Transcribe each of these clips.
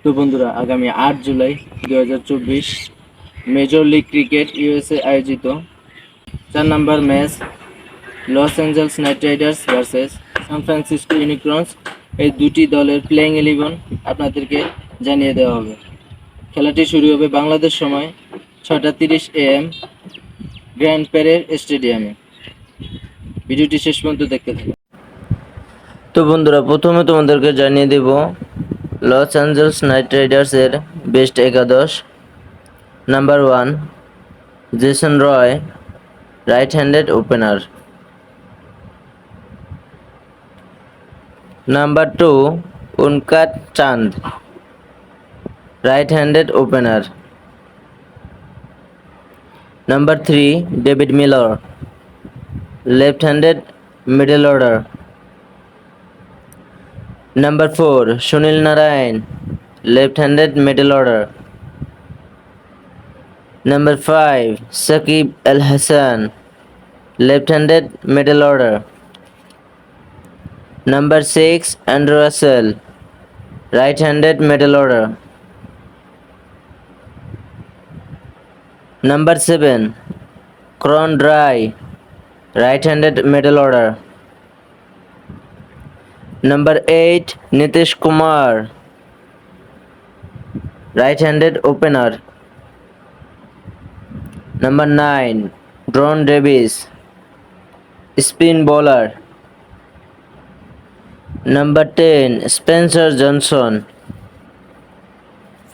তো বন্ধুরা, আগামী 8 July 2024 major league cricket USA আয়োজিত 4 number match Los Angeles Knight Riders versus San Francisco Unicorns, এই দুটি দলের প্লেইং 11 আপনাদেরকে জানিয়ে দেওয়া হবে। খেলাটি শুরু হবে বাংলাদেশ সময় 6:30 AM গ্র্যান্ড প্যারের স্টেডিয়ামে। ভিডিওটি শেষ পর্যন্ত দেখতে থাকুন। তো বন্ধুরা, প্রথমে তোমাদেরকে জানিয়ে দেব লস অ্যাঞ্জেলস নাইট রাইডার্সের best 11। Number 1 Jason Roy, right handed opener. Number 2 Unmukt Chand, right handed opener. Number 3 David Miller, left handed middle order. Number 4 Sunil Narayan, left-handed middle order. Number 5 Saqib Al Hassan, left-handed middle order. Number 6 Andrew Russell, right-handed middle order. Number 7 Cron Dry, right-handed middle order. Number 8 Nitish Kumar, right-handed opener. Number 9 Drone Davis, spin bowler. Number 10 Spencer Johnson,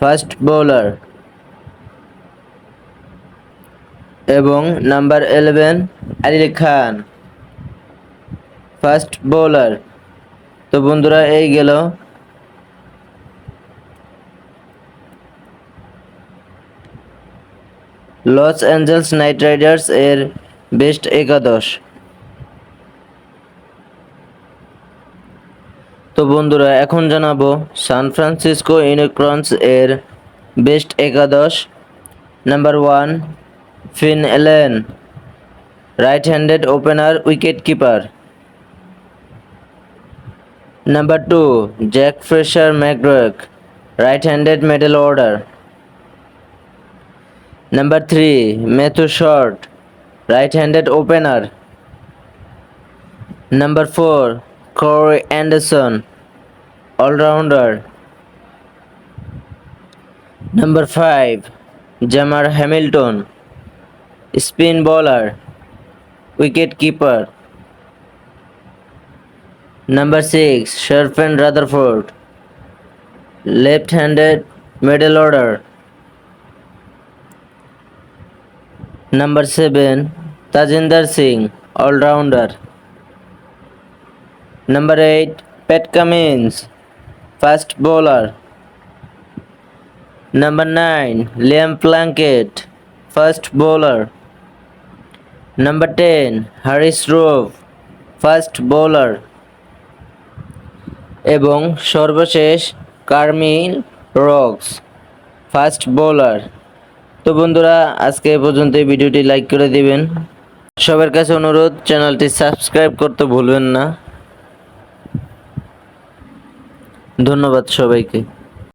fast bowler. এবং number 11 Adil Khan, fast bowler. তো বন্ধুরা, এই গেল loss Angeles Knight Riders এর best 11। তো বন্ধুরা, এখন জানাবো সান ফ্রান্সিসকো ইউনিকর্নস এর বেস্ট 11। নাম্বার 1 ফিন এলেন, right handed opener, wicket keeper. Number 2 Jack Fraser McGrath, right-handed middle order. Number 3 Matthew Short, right-handed opener. Number 4 Corey Anderson, all-rounder. Number 5 Jamar Hamilton, spin bowler, wicket keeper. Number 6 Sharpen Rutherford, left-handed middle order. Number 7 Tajinder Singh, all-rounder. Number 8 Pat Cummins, fast bowler. Number 9 Liam Plunkett, fast bowler. Number 10 Harris Rove, fast bowler. এবং সর্বশেষ কার্মিল rocks, fast bowler. তো বন্ধুরা, আজকে এ পর্যন্ত ভিডিওটি like করে দিবেন। সবার কাছে অনুরোধ, চ্যানেলটি সাবস্ক্রাইব করতে ভুলবেন না। ধন্যবাদ সবাইকে।